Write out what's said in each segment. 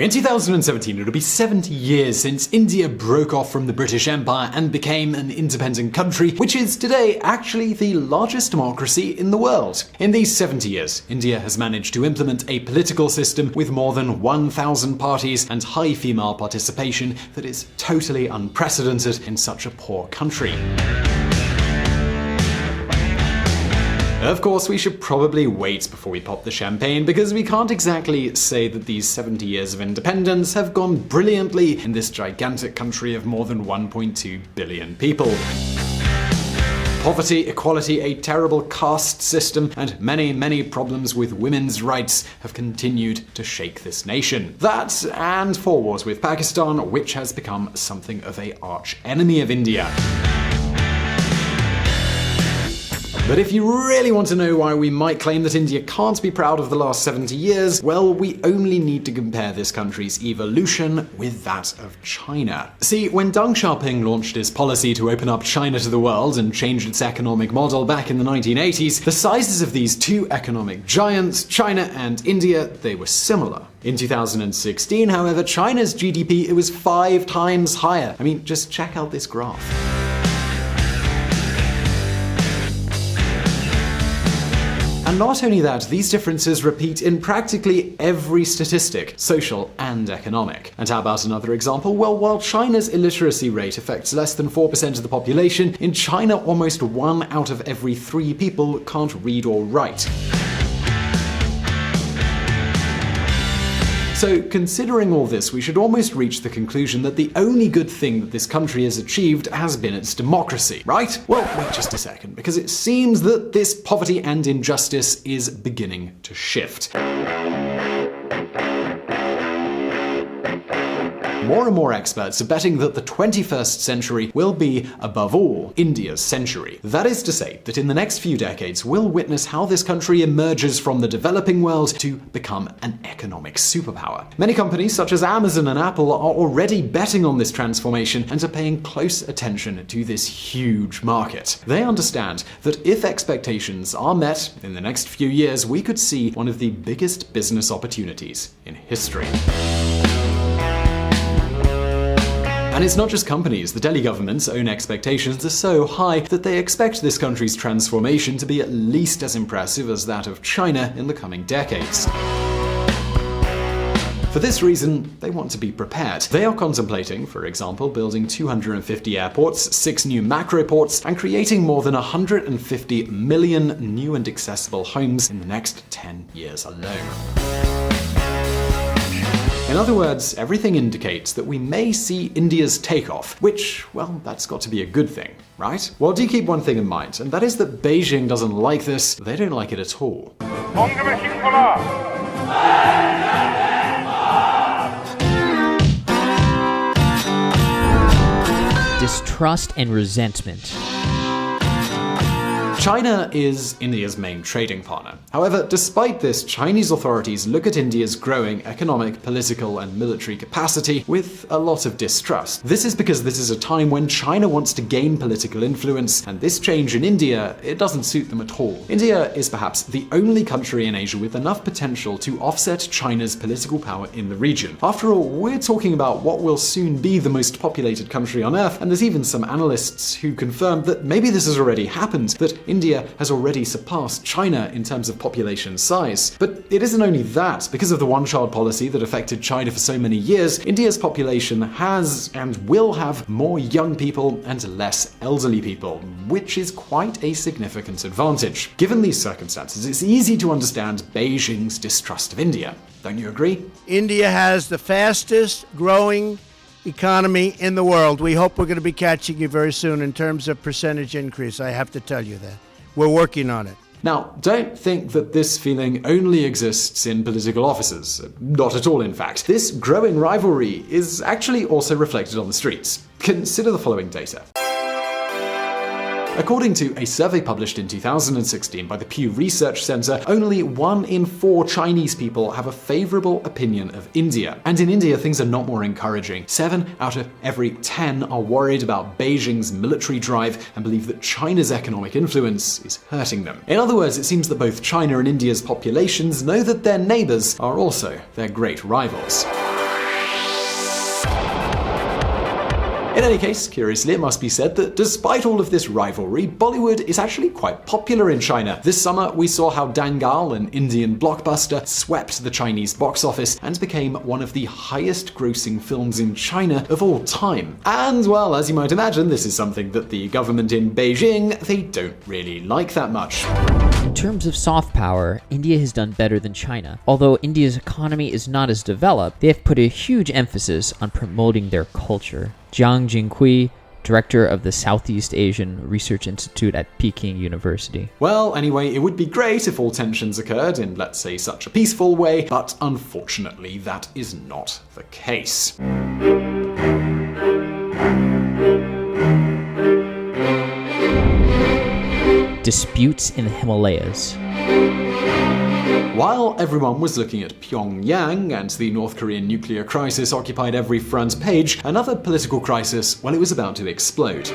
In 2017, it'll be 70 years since India broke off from the British Empire and became an independent country, which is today actually the largest democracy in the world. In these 70 years, India has managed to implement a political system with more than 1,000 parties and high female participation that is totally unprecedented in such a poor country. Of course, we should probably wait before we pop the champagne, because we can't exactly say that these 70 years of independence have gone brilliantly in this gigantic country of more than 1.2 billion people. Poverty, equality, a terrible caste system, and many problems with women's rights have continued to shake this nation. That, and 4 wars with Pakistan, which has become something of an arch enemy of India. But if you really want to know why we might claim that India can't be proud of the last 70 years, well, we only need to compare this country's evolution with that of China. See, when Deng Xiaoping launched his policy to open up China to the world and change its economic model back in the 1980s, the sizes of these two economic giants, China and India, they were similar. In 2016, however, China's GDP, it was 5 times higher. I mean, just check out this graph. And not only that, these differences repeat in practically every statistic, social and economic. And how about another example? Well, while China's illiteracy rate affects less than 4% of the population, in China almost 1 out of every 3 people can't read or write. So, considering all this, we should almost reach the conclusion that the only good thing that this country has achieved has been its democracy, right? Well, wait just a second, because it seems that this poverty and injustice is beginning to shift. More and more experts are betting that the 21st century will be, above all, India's century. That is to say, that in the next few decades, we'll witness how this country emerges from the developing world to become an economic superpower. Many companies, such as Amazon and Apple, are already betting on this transformation and are paying close attention to this huge market. They understand that if expectations are met in the next few years, we could see one of the biggest business opportunities in history. And it's not just companies. The Delhi government's own expectations are so high that they expect this country's transformation to be at least as impressive as that of China in the coming decades. For this reason, they want to be prepared. They are contemplating, for example, building 250 airports, 6 new macroports, and creating more than 150 million new and accessible homes in the next 10 years alone. In other words, everything indicates that we may see India's takeoff, which, well, that's got to be a good thing, right? Well, do keep one thing in mind, and that is that Beijing doesn't like this. They don't like it at all. Distrust and resentment. China is India's main trading partner. However, despite this, Chinese authorities look at India's growing economic, political, and military capacity with a lot of distrust. This is because this is a time when China wants to gain political influence, and this change in India, it doesn't suit them at all. India is perhaps the only country in Asia with enough potential to offset China's political power in the region. After all, we're talking about what will soon be the most populated country on Earth, and there's even some analysts who confirm that maybe this has already happened, that India has already surpassed China in terms of population size. But it isn't only that. Because of the one-child policy that affected China for so many years, India's population has and will have more young people and less elderly people, which is quite a significant advantage. Given these circumstances, it's easy to understand Beijing's distrust of India. Don't you agree? India has the fastest growing economy in the world. We hope we're going to be catching you very soon in terms of percentage increase. I have to tell you that. We're working on it. Now, don't think that this feeling only exists in political offices. Not at all, in fact. This growing rivalry is actually also reflected on the streets. Consider the following data. According to a survey published in 2016 by the Pew Research Center, only 1 in 4 Chinese people have a favorable opinion of India. And in India, things are not more encouraging. 7 out of every 10 are worried about Beijing's military drive and believe that China's economic influence is hurting them. In other words, it seems that both China and India's populations know that their neighbors are also their great rivals. In any case, curiously, it must be said that despite all of this rivalry, Bollywood is actually quite popular in China. This summer, we saw how Dangal, an Indian blockbuster, swept the Chinese box office and became one of the highest grossing films in China of all time. And, well, as you might imagine, this is something that the government in Beijing, they don't really like that much. In terms of soft power, India has done better than China. Although India's economy is not as developed, they have put a huge emphasis on promoting their culture. Jiang Jinghui, director of the Southeast Asian Research Institute at Peking University. Well, anyway, it would be great if all tensions occurred in, let's say, such a peaceful way, but unfortunately that is not the case. Disputes in the Himalayas. While everyone was looking at Pyongyang and the North Korean nuclear crisis occupied every front page, another political crisis, well, it was about to explode.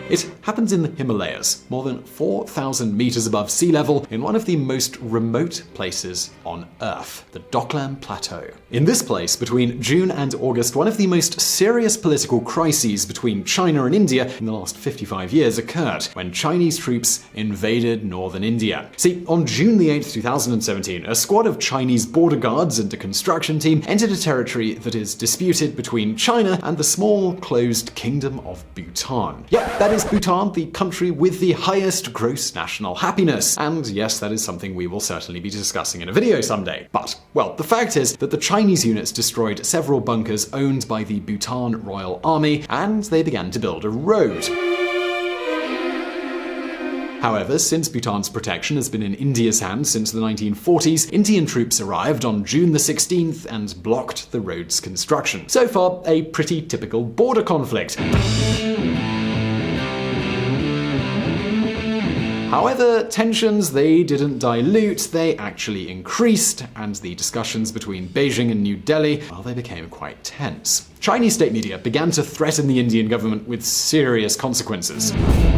It happens in the Himalayas, more than 4,000 meters above sea level, in one of the most remote places on Earth, the Doklam plateau. In this place, between June and August, one of the most serious political crises between China and India in the last 55 years occurred, when Chinese troops invaded northern India. See, on June the 8th, 2017, a squad of Chinese border guards and a construction team entered a territory that is disputed between China and the small, closed Kingdom of Bhutan. Yep, that is Bhutan, the country with the highest gross national happiness. And yes, that is something we will certainly be discussing in a video someday. But, well, the fact is that the Chinese units destroyed several bunkers owned by the Bhutan Royal Army, and they began to build a road. However, since Bhutan's protection has been in India's hands since the 1940s, Indian troops arrived on June the 16th and blocked the road's construction. So far, a pretty typical border conflict. However, tensions, they didn't dilute, they actually increased, and the discussions between Beijing and New Delhi, well, they became quite tense. Chinese state media began to threaten the Indian government with serious consequences.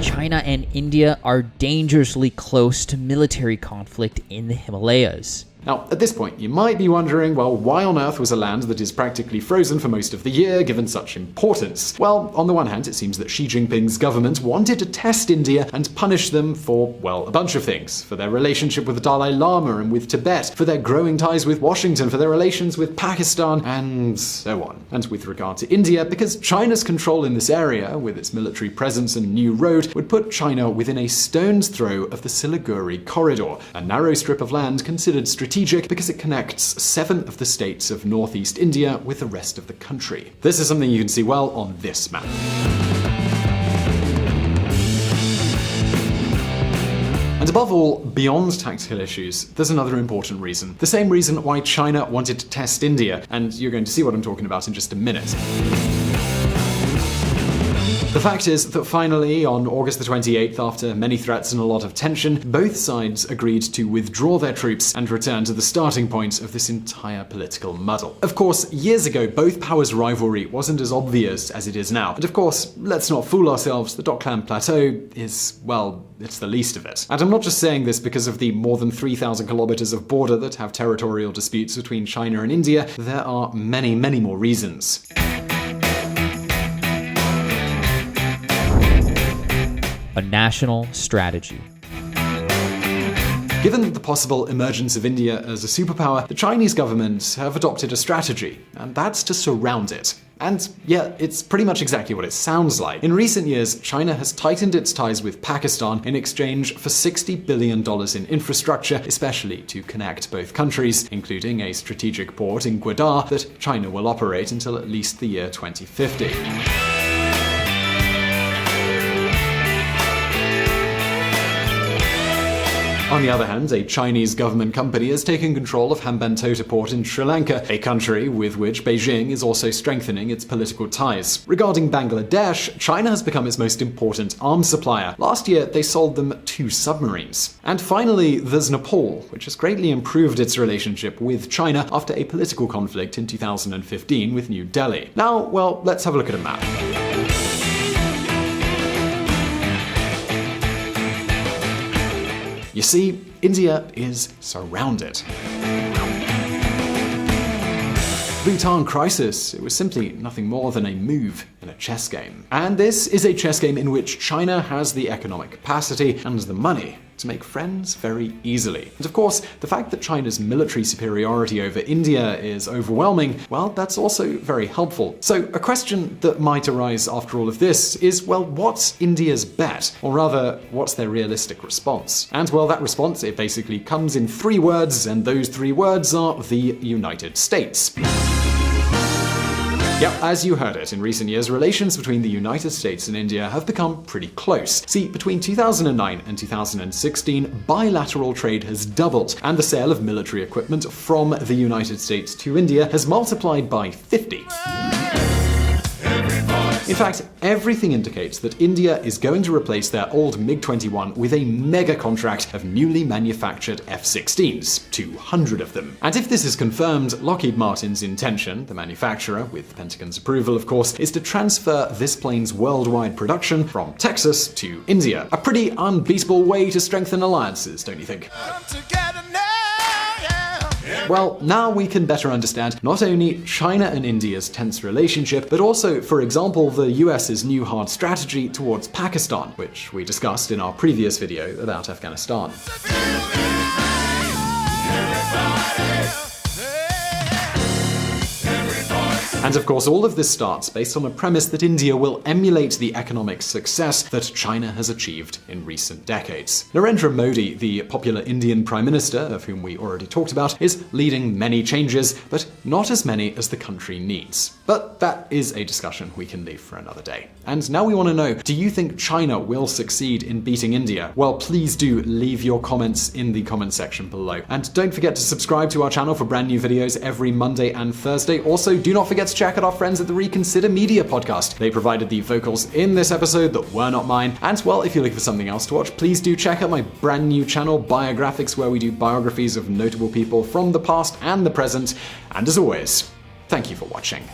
China and India are dangerously close to military conflict in the Himalayas. Now, at this point, you might be wondering, well, why on earth was a land that is practically frozen for most of the year given such importance? Well, on the one hand, it seems that Xi Jinping's government wanted to test India and punish them for, well, a bunch of things. For their relationship with the Dalai Lama and with Tibet, for their growing ties with Washington, for their relations with Pakistan, and so on. And with regard to India, because China's control in this area, with its military presence and new road, would put China within a stone's throw of the Siliguri Corridor, a narrow strip of land considered strategic because it connects 7 of the states of northeast India with the rest of the country. This is something you can see well on this map. And above all, beyond tactical issues, there's another important reason. The same reason why China wanted to test India, and you're going to see what I'm talking about in just a minute. The fact is that finally, on August the 28th, after many threats and a lot of tension, both sides agreed to withdraw their troops and return to the starting point of this entire political muddle. Of course, years ago, both powers' rivalry wasn't as obvious as it is now. And of course, let's not fool ourselves, the Doklam Plateau is, well, it's the least of it. And I'm not just saying this because of the more than 3,000 kilometers of border that have territorial disputes between China and India. There are many, many more reasons. A national strategy. Given the possible emergence of India as a superpower, the Chinese government have adopted a strategy, and that's to surround it. And yeah, it's pretty much exactly what it sounds like. In recent years, China has tightened its ties with Pakistan in exchange for $60 billion in infrastructure, especially to connect both countries, including a strategic port in Gwadar that China will operate until at least the year 2050. On the other hand, a Chinese government company has taken control of Hambantota port in Sri Lanka, a country with which Beijing is also strengthening its political ties. Regarding Bangladesh, China has become its most important arms supplier. Last year, they sold them 2 submarines. And finally, there's Nepal, which has greatly improved its relationship with China after a political conflict in 2015 with New Delhi. Now, well, let's have a look at a map. You see, India is surrounded. Bhutan crisis, it was simply nothing more than a move in a chess game. And this is a chess game in which China has the economic capacity and the money to make friends very easily. And of course, the fact that China's military superiority over India is overwhelming, well, that's also very helpful. So a question that might arise after all of this is, well, what's India's bet? Or rather, what's their realistic response? And well, that response, it basically comes in 3 words, and those 3 words are the United States. Yep, as you heard it, in recent years, relations between the United States and India have become pretty close. See, between 2009 and 2016, bilateral trade has doubled, and the sale of military equipment from the United States to India has multiplied by 50. In fact, everything indicates that India is going to replace their old MiG-21 with a mega contract of newly manufactured F-16s, 200 of them. And if this is confirmed, Lockheed Martin's intention, the manufacturer, with the Pentagon's approval of course, is to transfer this plane's worldwide production from Texas to India. A pretty unbeatable way to strengthen alliances, don't you think? Well, now we can better understand not only China and India's tense relationship, but also, for example, the US's new hard strategy towards Pakistan, which we discussed in our previous video about Afghanistan. And of course, all of this starts based on a premise that India will emulate the economic success that China has achieved in recent decades. Narendra Modi, the popular Indian Prime Minister, of whom we already talked about, is leading many changes, but not as many as the country needs. But that is a discussion we can leave for another day. And now we want to know, do you think China will succeed in beating India? Well, please do leave your comments in the comment section below. And don't forget to subscribe to our channel for brand new videos every Monday and Thursday. Also, do not forget to check out our friends at the Reconsider Media podcast. They provided the vocals in this episode that were not mine. And well, if you're looking for something else to watch, please do check out my brand new channel, Biographics, where we do biographies of notable people from the past and the present. And as always, thank you for watching.